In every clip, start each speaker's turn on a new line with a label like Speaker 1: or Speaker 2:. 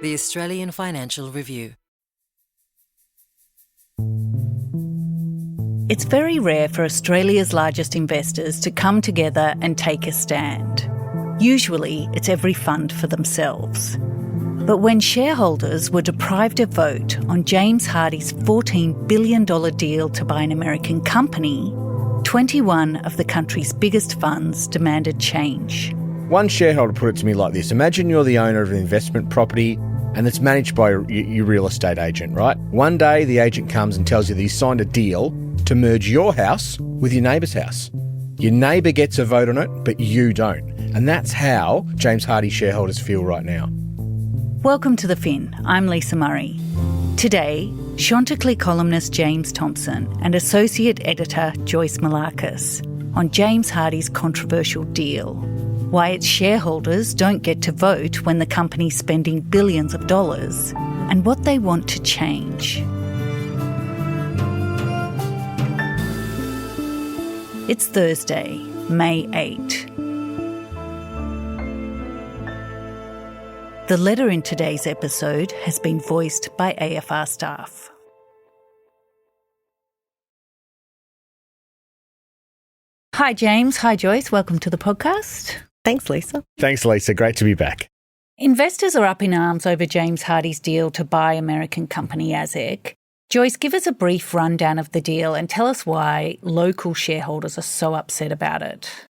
Speaker 1: The Australian Financial Review.
Speaker 2: It's very rare for Australia's largest investors to come together and take a stand. Usually, it's every fund for themselves. But when shareholders were deprived a vote on James Hardie's $14 billion deal to buy an American company, 21 of the country's biggest funds demanded change.
Speaker 3: One shareholder put it to me like this. Imagine you're the owner of an investment property and it's managed by your real estate agent, right? One day the agent comes and tells you that he's signed a deal to merge your house with your neighbour's house. Your neighbour gets a vote on it, but you don't. And that's how James Hardie shareholders feel right now.
Speaker 2: Welcome to The Fin. I'm Lisa Murray. Today, Chanticleer columnist James Thomson and associate editor Joyce Moullakis on James Hardie's controversial deal. Why its shareholders don't get to vote when the company's spending billions of dollars, and what they want to change. It's Thursday, May 8. The letter in today's episode has been voiced by AFR staff. Hi James, hi Joyce, welcome to the podcast.
Speaker 4: Thanks, Lisa.
Speaker 3: Thanks, Lisa. Great to be back.
Speaker 2: Investors are up in arms over James Hardie's deal to buy American company ASIC. Joyce, give us a brief rundown of the deal and tell us why local shareholders are so upset about it.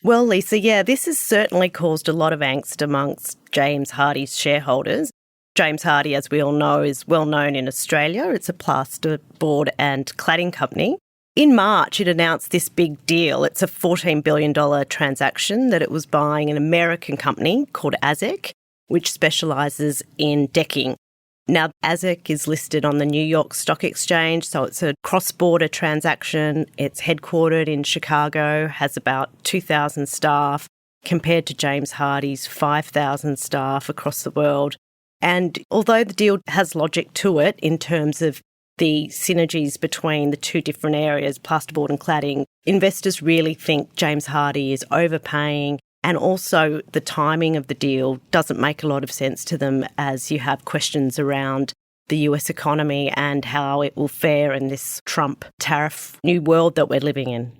Speaker 4: Well, Lisa, this has certainly caused a lot of angst amongst James Hardie's shareholders. James Hardie, as we all know, is well known in Australia. It's a plasterboard and cladding company. In March, it announced this big deal. It's a $14 billion transaction that it was buying an American company called ASIC, which specialises in decking. Now, ASIC is listed on the New York Stock Exchange, so it's a cross-border transaction. It's headquartered in Chicago, has about 2,000 staff, compared to James Hardie's 5,000 staff across the world. And although the deal has logic to it in terms of the synergies between the two different areas, plasterboard and cladding, investors really think James Hardie is overpaying, and also the timing of the deal doesn't make a lot of sense to them as you have questions around the US economy and how it will fare in this Trump tariff new world that we're living in.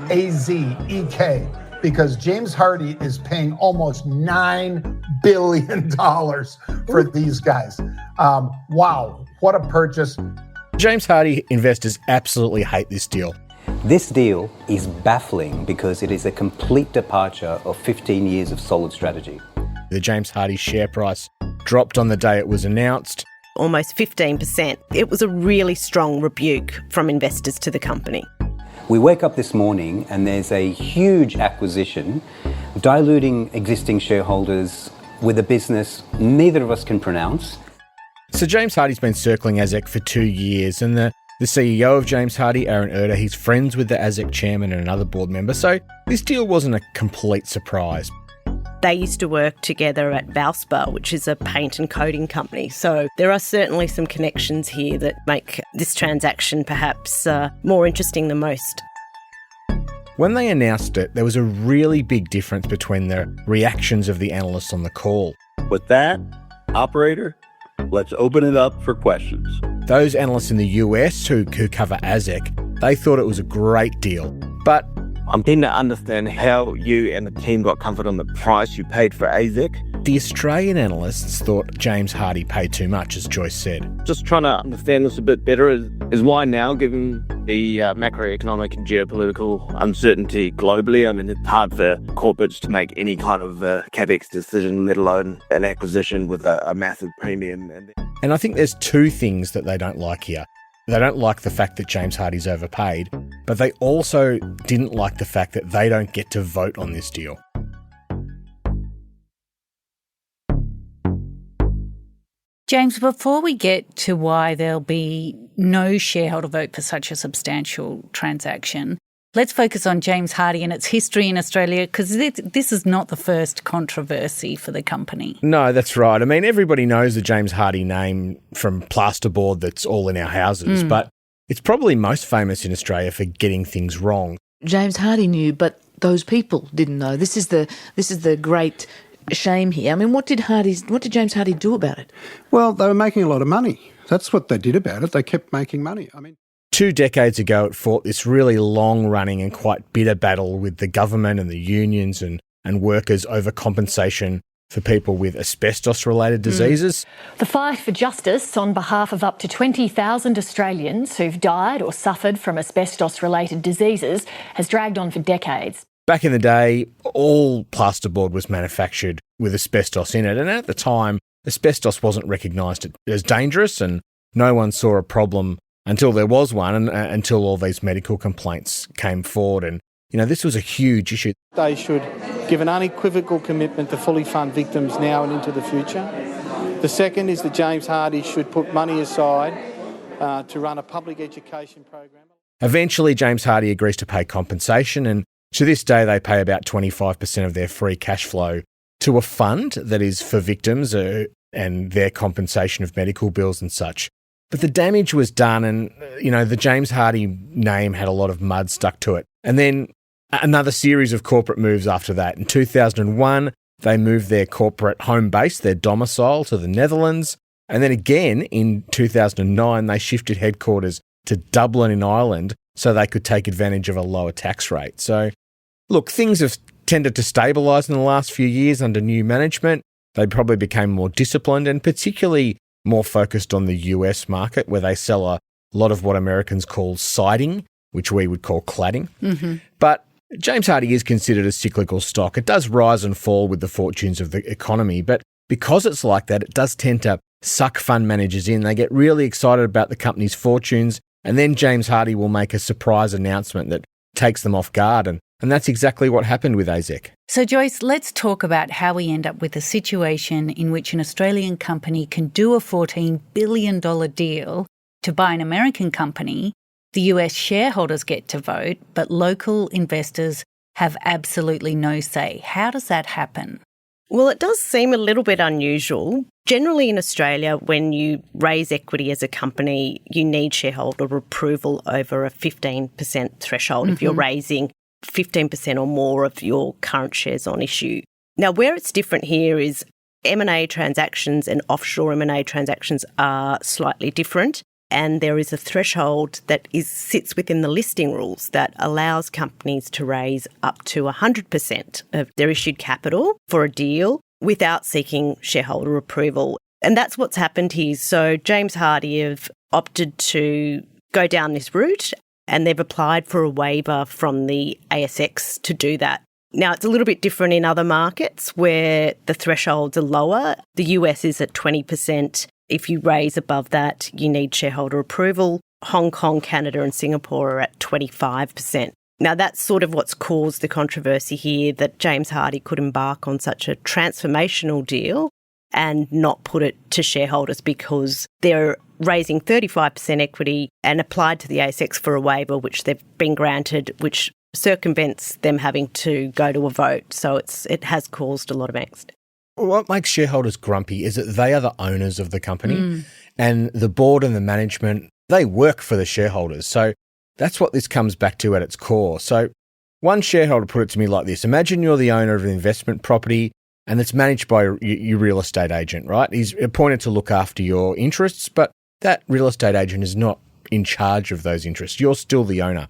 Speaker 5: AZEK, because James Hardie is paying almost $9 billion for these guys. Wow, what a purchase.
Speaker 3: James Hardie investors absolutely hate this deal.
Speaker 6: This deal is baffling because it is a complete departure of 15 years of solid strategy.
Speaker 3: The James Hardie share price dropped on the day it was announced.
Speaker 4: Almost 15%. It was a really strong rebuke from investors to the company.
Speaker 6: We wake up this morning and there's a huge acquisition diluting existing shareholders with a business neither of us can pronounce.
Speaker 3: So James Hardie's been circling ASIC for 2 years, and the CEO of James Hardie, Aaron Erter, he's friends with the ASIC chairman and another board member, so this deal wasn't a complete surprise.
Speaker 4: They used to work together at Valspar, which is a paint and coating company. So there are certainly some connections here that make this transaction perhaps more interesting than most.
Speaker 3: When they announced it, there was a really big difference between the reactions of the analysts on the call.
Speaker 7: With that, operator, let's open it up for questions.
Speaker 3: Those analysts in the US who cover ASIC, they thought it was a great deal. But
Speaker 7: I'm keen to understand how you and the team got comfort on the price you paid for ASIC.
Speaker 3: the Australian analysts thought James Hardie paid too much, as Joyce said.
Speaker 7: Just trying to understand this a bit better is why now, given the macroeconomic and geopolitical uncertainty globally. I mean, it's hard for corporates to make any kind of CapEx decision, let alone an acquisition with a massive premium.
Speaker 3: And I think there's two things that they don't like here. They don't like the fact that James Hardie's overpaid, but they also didn't like the fact that they don't get to vote on this deal.
Speaker 2: James, before we get to why there'll be no shareholder vote for such a substantial transaction, let's focus on James Hardie and its history in Australia, because this is not the first controversy for the company.
Speaker 3: No, that's right. I mean, everybody knows the James Hardie name from plasterboard that's all in our houses, but it's probably most famous in Australia for getting things wrong.
Speaker 8: James Hardie knew, but those people didn't know. This is the great shame here. I mean, what did James Hardie do about it?
Speaker 9: Well, they were making a lot of money. That's what they did about it. They kept making money.
Speaker 3: 2 decades ago, it fought this really long-running and quite bitter battle with the government and the unions and workers over compensation for people with asbestos-related diseases.
Speaker 10: The fight for justice on behalf of up to 20,000 Australians who've died or suffered from asbestos-related diseases has dragged on for decades.
Speaker 3: Back in the day, all plasterboard was manufactured with asbestos in it, and at the time, asbestos wasn't recognised as dangerous, and no one saw a problem until there was one, and until all these medical complaints came forward. And, this was a huge issue.
Speaker 11: They should give an unequivocal commitment to fully fund victims now and into the future. The second is that James Hardie should put money aside to run a public education program.
Speaker 3: Eventually, James Hardie agrees to pay compensation, and to this day, they pay about 25% of their free cash flow to a fund that is for victims and their compensation of medical bills and such. But the damage was done, and, the James Hardie name had a lot of mud stuck to it. And then another series of corporate moves after that. In 2001, they moved their corporate home base, their domicile, to the Netherlands. And then again, in 2009, they shifted headquarters to Dublin in Ireland so they could take advantage of a lower tax rate. So, look, things have tended to stabilise in the last few years under new management. They probably became more disciplined and particularly more focused on the US market, where they sell a lot of what Americans call siding, which we would call cladding. Mm-hmm. But James Hardie is considered a cyclical stock. It does rise and fall with the fortunes of the economy, but because it's like that, it does tend to suck fund managers in. They get really excited about the company's fortunes, and then James Hardie will make a surprise announcement that takes them off guard, and that's exactly what happened with AZEK.
Speaker 2: So, Joyce, let's talk about how we end up with a situation in which an Australian company can do a $14 billion deal to buy an American company. The US shareholders get to vote, but local investors have absolutely no say. How does that happen?
Speaker 4: Well, it does seem a little bit unusual. Generally in Australia, when you raise equity as a company, you need shareholder approval over a 15% threshold if you're raising 15% or more of your current shares on issue. Now, where it's different here is M&A transactions and offshore M&A transactions are slightly different. And there is a threshold that sits within the listing rules that allows companies to raise up to 100% of their issued capital for a deal without seeking shareholder approval. And that's what's happened here. So James Hardie have opted to go down this route, and they've applied for a waiver from the ASX to do that. Now, it's a little bit different in other markets where the thresholds are lower. The US is at 20%. If you raise above that, you need shareholder approval. Hong Kong, Canada and Singapore are at 25%. Now, that's sort of what's caused the controversy here, that James Hardie could embark on such a transformational deal and not put it to shareholders because they're raising 35% equity and applied to the ASX for a waiver, which they've been granted, which circumvents them having to go to a vote. So it has caused a lot of angst.
Speaker 3: What makes shareholders grumpy is that they are the owners of the company and the board and the management, they work for the shareholders. So that's what this comes back to at its core. So one shareholder put it to me like this. Imagine you're the owner of an investment property and it's managed by your real estate agent, right? He's appointed to look after your interests, but that real estate agent is not in charge of those interests. You're still the owner.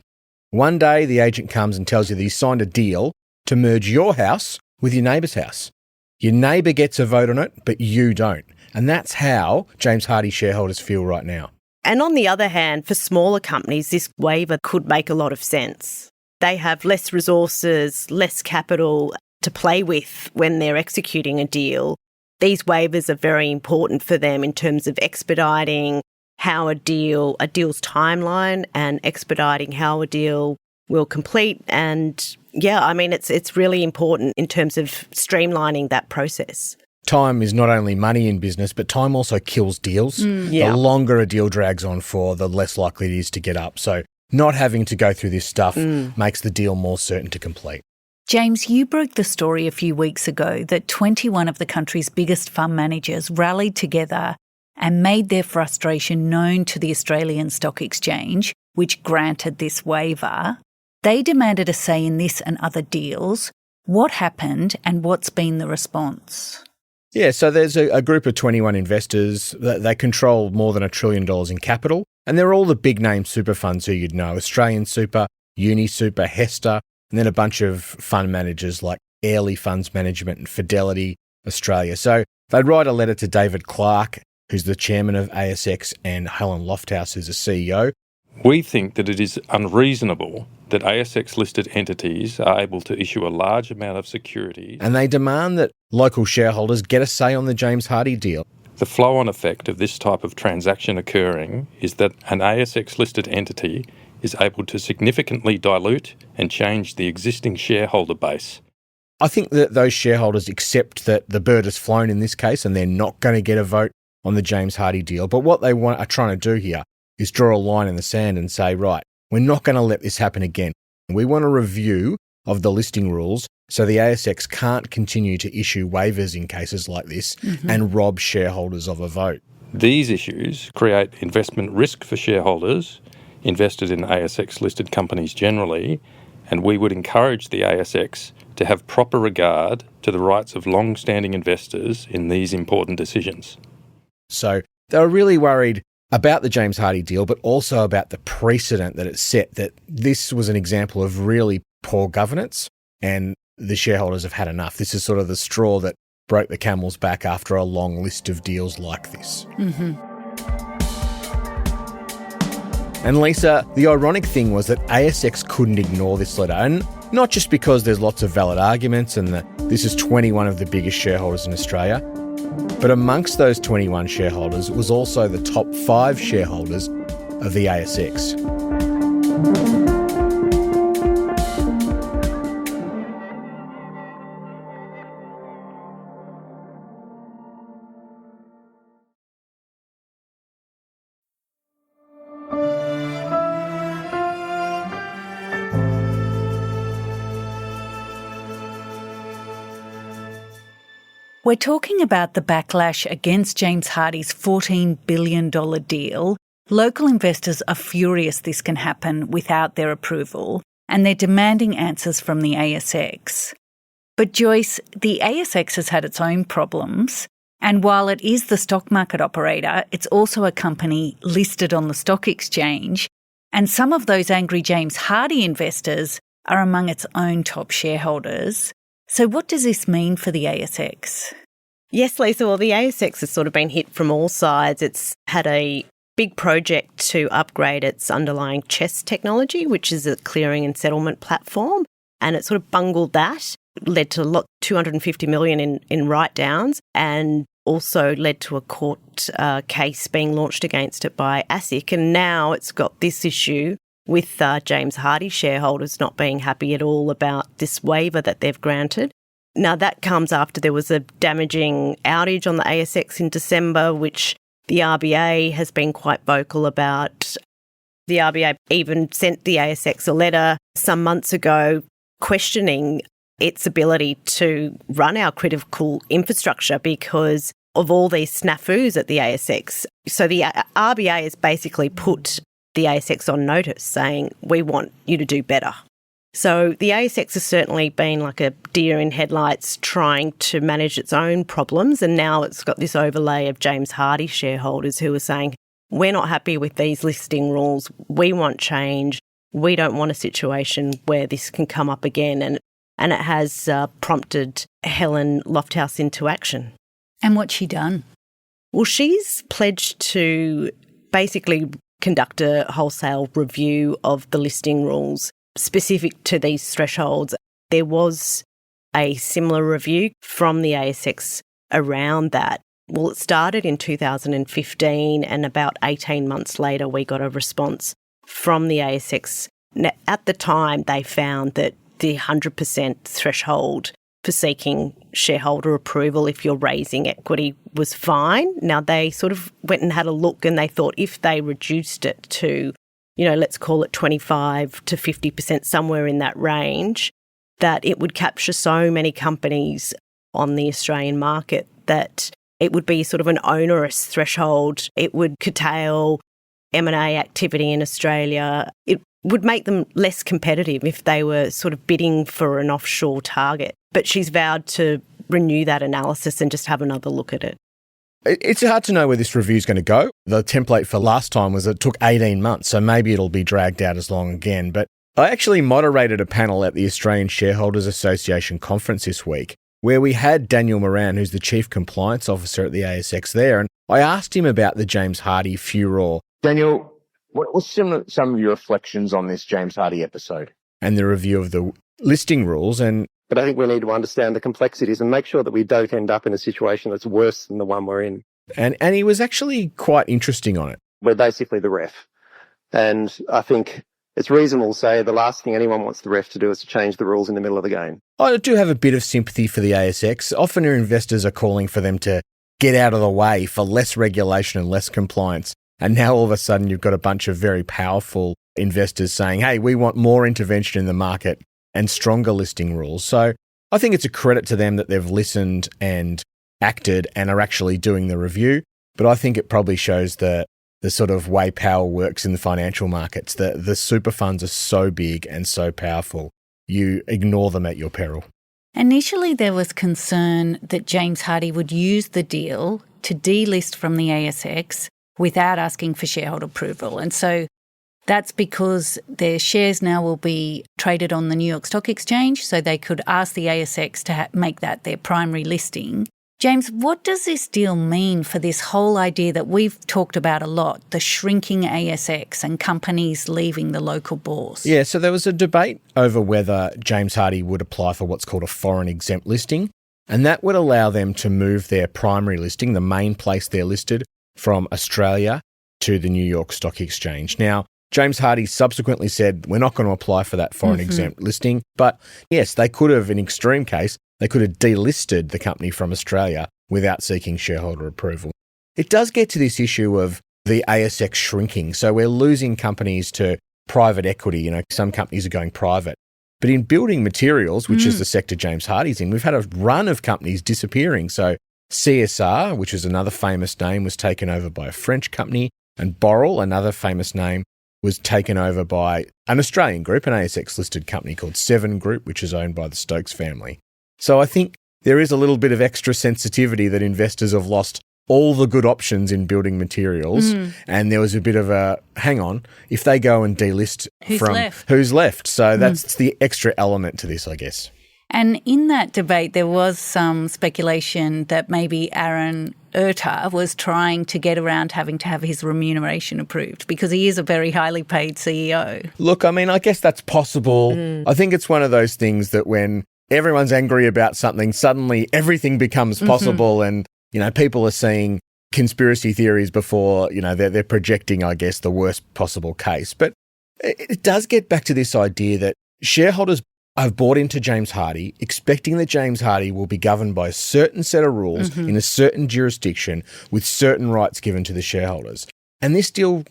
Speaker 3: One day the agent comes and tells you that he's signed a deal to merge your house with your neighbour's house. Your neighbour gets a vote on it, but you don't. And that's how James Hardie shareholders feel right now.
Speaker 4: And on the other hand, for smaller companies, this waiver could make a lot of sense. They have less resources, less capital to play with when they're executing a deal. These waivers are very important for them in terms of expediting how a deal's timeline and expediting how a deal will complete. And yeah, I mean, it's really important in terms of streamlining that process.
Speaker 3: Time is not only money in business, but time also kills deals. The longer a deal drags on for, the less likely it is to get up. So not having to go through this stuff makes the deal more certain to complete.
Speaker 2: James, you broke the story a few weeks ago that 21 of the country's biggest fund managers rallied together and made their frustration known to the Australian Stock Exchange, which granted this waiver. They demanded a say in this and other deals. What happened and what's been the response?
Speaker 3: Yeah, so there's a group of 21 investors. They control more than $1 trillion in capital, and they're all the big-name super funds who you'd know: Australian Super, UniSuper, Hester, and then a bunch of fund managers like Airlie Funds Management and Fidelity Australia. So they'd write a letter to David Clark, who's the chairman of ASX, and Helen Lofthouse, who's the CEO.
Speaker 12: We think that it is unreasonable that ASX-listed entities are able to issue a large amount of securities.
Speaker 3: And they demand that local shareholders get a say on the James Hardie deal.
Speaker 12: The flow-on effect of this type of transaction occurring is that an ASX-listed entity is able to significantly dilute and change the existing shareholder base.
Speaker 3: I think that those shareholders accept that the bird has flown in this case and they're not going to get a vote on the James Hardie deal. But what they are trying to do here is draw a line in the sand and say, right, we're not going to let this happen again. We want a review of the listing rules so the ASX can't continue to issue waivers in cases like this and rob shareholders of a vote.
Speaker 12: These issues create investment risk for shareholders invested in ASX-listed companies generally, and we would encourage the ASX to have proper regard to the rights of long-standing investors in these important decisions.
Speaker 3: So they were really worried about the James Hardie deal, but also about the precedent that it set, that this was an example of really poor governance and the shareholders have had enough. This is sort of the straw that broke the camel's back after a long list of deals like this. And Lisa, the ironic thing was that ASX couldn't ignore this letter, and not just because there's lots of valid arguments and that this is 21 of the biggest shareholders in Australia, but amongst those 21 shareholders was also the top 5 shareholders of the ASX.
Speaker 2: We're talking about the backlash against James Hardie's $14 billion deal. Local investors are furious this can happen without their approval, and they're demanding answers from the ASX. But Joyce, the ASX has had its own problems, and while it is the stock market operator, it's also a company listed on the stock exchange, and some of those angry James Hardie investors are among its own top shareholders. So what does this mean for the ASX?
Speaker 4: Yes, Lisa. Well, the ASX has sort of been hit from all sides. It's had a big project to upgrade its underlying CHESS technology, which is a clearing and settlement platform, and it sort of bungled that, led to $250 million in write-downs, and also led to a court case being launched against it by ASIC. And now it's got this issue with James Hardie shareholders not being happy at all about this waiver that they've granted. Now, that comes after there was a damaging outage on the ASX in December, which the RBA has been quite vocal about. The RBA even sent the ASX a letter some months ago questioning its ability to run our critical infrastructure because of all these snafus at the ASX. So the RBA has basically put the ASX on notice saying, we want you to do better. So the ASX has certainly been like a deer in headlights trying to manage its own problems, and now it's got this overlay of James Hardie shareholders who are saying, we're not happy with these listing rules, we want change, we don't want a situation where this can come up again, and it has prompted Helen Lofthouse into action.
Speaker 2: And what's she done?
Speaker 4: Well, she's pledged to basically conduct a wholesale review of the listing rules specific to these thresholds. There was a similar review from the ASX around that. Well, it started in 2015, and about 18 months later, we got a response from the ASX. Now, at the time, they found that the 100% threshold for seeking shareholder approval if you're raising equity was fine. Now, they sort of went and had a look and they thought if they reduced it to, let's call it 25 to 50%, somewhere in that range, that it would capture so many companies on the Australian market that it would be sort of an onerous threshold. It would curtail M&A activity in Australia. It would make them less competitive if they were sort of bidding for an offshore target. But she's vowed to renew that analysis and just have another look at it.
Speaker 3: It's hard to know where this review is going to go. The template for last time was it took 18 months, so maybe it'll be dragged out as long again. But I actually moderated a panel at the Australian Shareholders Association conference this week where we had Daniel Moran, who's the Chief Compliance Officer at the ASX there, and I asked him about the James Hardie furore.
Speaker 13: Daniel, what was some of your reflections on this James Hardie episode?
Speaker 3: And the review of the listing rules.
Speaker 14: But I think we need to understand the complexities and make sure that we don't end up in a situation that's worse than the one we're in.
Speaker 3: And he was actually quite interesting on it.
Speaker 14: We're basically the ref. And I think it's reasonable to say the last thing anyone wants the ref to do is to change the rules in the middle of the game.
Speaker 3: I do have a bit of sympathy for the ASX. Often our investors are calling for them to get out of the way for less regulation and less compliance. And now all of a sudden you've got a bunch of very powerful investors saying, hey, we want more intervention in the market and stronger listing rules. So I think it's a credit to them that they've listened and acted and are actually doing the review. But I think it probably shows the sort of way power works in the financial markets. The super funds are so big and so powerful, you ignore them at your peril.
Speaker 2: Initially, there was concern that James Hardie would use the deal to delist from the ASX without asking for shareholder approval. And so that's because their shares now will be traded on the New York Stock Exchange, so they could ask the ASX to make that their primary listing. James, what does this deal mean for this whole idea that we've talked about a lot, the shrinking ASX and companies leaving the local bourse?
Speaker 3: Yeah, so there was a debate over whether James Hardie would apply for what's called a foreign exempt listing, and that would allow them to move their primary listing, the main place they're listed, from Australia to the New York Stock Exchange. Now, James Hardie subsequently said, we're not going to apply for that foreign exempt listing. But yes, they could have, in extreme case, they could have delisted the company from Australia without seeking shareholder approval. It does get to this issue of the ASX shrinking. So we're losing companies to private equity. Some companies are going private. But in building materials, which is the sector James Hardie's in, we've had a run of companies disappearing. So CSR, which is another famous name, was taken over by a French company, and Boral, another famous name, was taken over by an Australian group, an ASX-listed company called Seven Group, which is owned by the Stokes family. So I think there is a little bit of extra sensitivity that investors have lost all the good options in building materials, and there was a bit of a, hang on, if they go and delist who's left? So that's the extra element to this, I guess.
Speaker 2: And in that debate, there was some speculation that maybe Aaron Erter was trying to get around having to have his remuneration approved because he is a very highly paid CEO.
Speaker 3: Look, I guess that's possible. I think it's one of those things that when everyone's angry about something, suddenly everything becomes possible and, people are seeing conspiracy theories before, they're projecting, I guess, the worst possible case. But it does get back to this idea that shareholders have bought into James Hardie, expecting that James Hardie will be governed by a certain set of rules in a certain jurisdiction with certain rights given to the shareholders. And this deal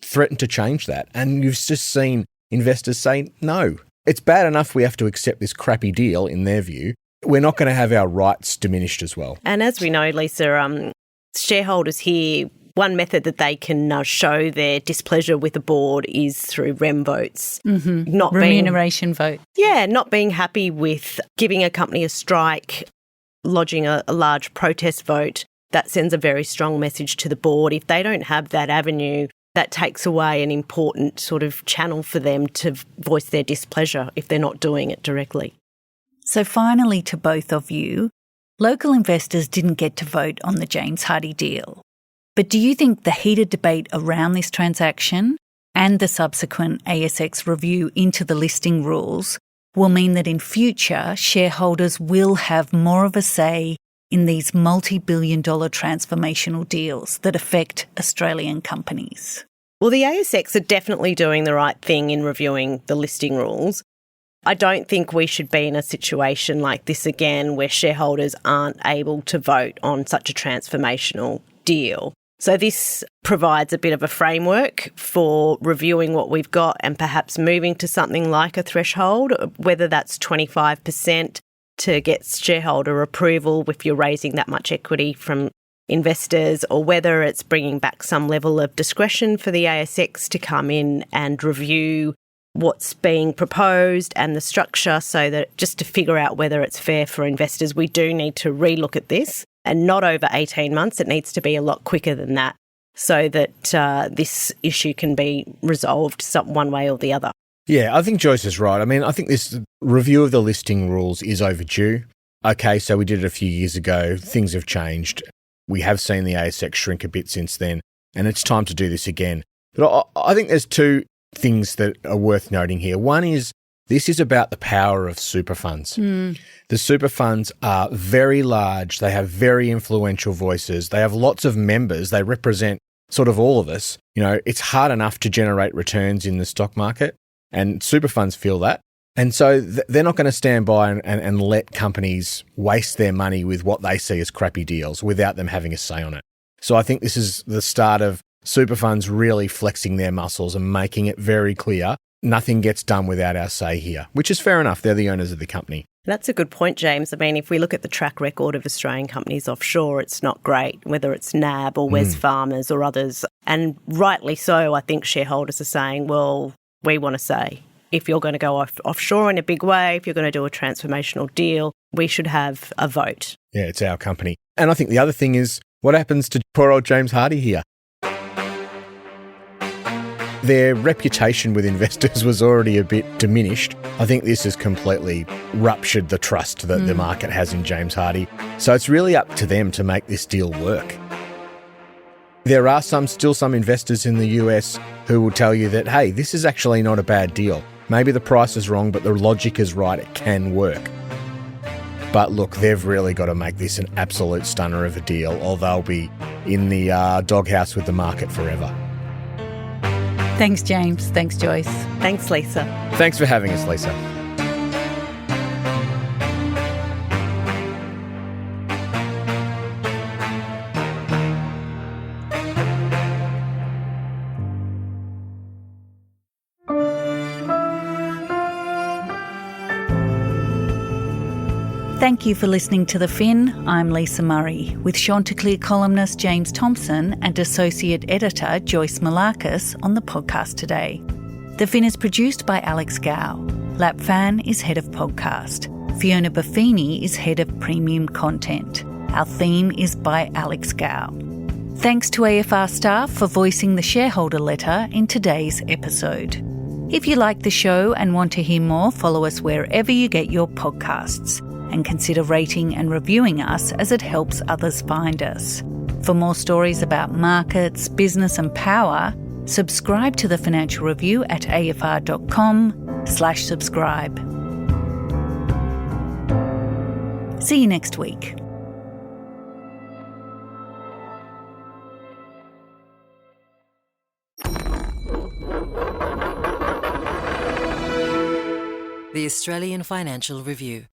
Speaker 3: threatened to change that. And you've just seen investors say, no, it's bad enough we have to accept this crappy deal, in their view. We're not going to have our rights diminished as well.
Speaker 4: And as we know, Lisa, shareholders here, one method that they can show their displeasure with the board is through rem votes.
Speaker 2: Remuneration vote.
Speaker 4: Yeah, not being happy with giving a company a strike, lodging a large protest vote. That sends a very strong message to the board. If they don't have that avenue, that takes away an important sort of channel for them to voice their displeasure if they're not doing it directly.
Speaker 2: So finally, to both of you, local investors didn't get to vote on the James Hardie deal. But do you think the heated debate around this transaction and the subsequent ASX review into the listing rules will mean that in future shareholders will have more of a say in these multi-billion-dollar transformational deals that affect Australian companies?
Speaker 4: Well, the ASX are definitely doing the right thing in reviewing the listing rules. I don't think we should be in a situation like this again where shareholders aren't able to vote on such a transformational deal. So this provides a bit of a framework for reviewing what we've got and perhaps moving to something like a threshold, whether that's 25% to get shareholder approval if you're raising that much equity from investors, or whether it's bringing back some level of discretion for the ASX to come in and review what's being proposed and the structure, so that just to figure out whether it's fair for investors, we do need to relook at this, and not over 18 months. It needs to be a lot quicker than that, so that this issue can be resolved one way or the other.
Speaker 3: Yeah, I think Joyce is right. I mean, I think this review of the listing rules is overdue. Okay, so we did it a few years ago. Things have changed. We have seen the ASX shrink a bit since then, and it's time to do this again. But I think there's two things that are worth noting here. One is this is about the power of super funds. The super funds are very large. They have very influential voices. They have lots of members. They represent sort of all of us. You know, it's hard enough to generate returns in the stock market, and super funds feel that. And so they're not going to stand by and let companies waste their money with what they see as crappy deals without them having a say on it. So I think this is the start of super funds really flexing their muscles and making it very clear nothing gets done without our say here, which is fair enough. They're the owners of the company.
Speaker 4: That's a good point, James. I mean, if we look at the track record of Australian companies offshore, it's not great, whether it's NAB or Wesfarmers or others. And rightly so, I think shareholders are saying, well, we want to say, if you're going to go offshore in a big way, if you're going to do a transformational deal, we should have a vote.
Speaker 3: Yeah, it's our company. And I think the other thing is, what happens to poor old James Hardie here? Their reputation with investors was already a bit diminished. I think this has completely ruptured the trust that the market has in James Hardie. So it's really up to them to make this deal work. There are still some investors in the US who will tell you that, hey, this is actually not a bad deal. Maybe the price is wrong, but the logic is right. It can work. But look, they've really got to make this an absolute stunner of a deal, or they'll be in the doghouse with the market forever.
Speaker 2: Thanks, James. Thanks, Joyce.
Speaker 4: Thanks, Lisa.
Speaker 3: Thanks for having us, Lisa.
Speaker 2: Thank you for listening to The Fin. I'm Lisa Murray, with Chanticleer columnist James Thomson and Associate Editor Joyce Moullakis on the podcast today. The Fin is produced by Alex Gow. Lap Fan is Head of Podcast. Fiona Buffini is Head of Premium Content. Our theme is by Alex Gow. Thanks to AFR staff for voicing the shareholder letter in today's episode. If you like the show and want to hear more, follow us wherever you get your podcasts, and consider rating and reviewing us as it helps others find us. For more stories about markets, business and power, subscribe to the Financial Review at afr.com/subscribe. See you next week.
Speaker 1: The Australian Financial Review.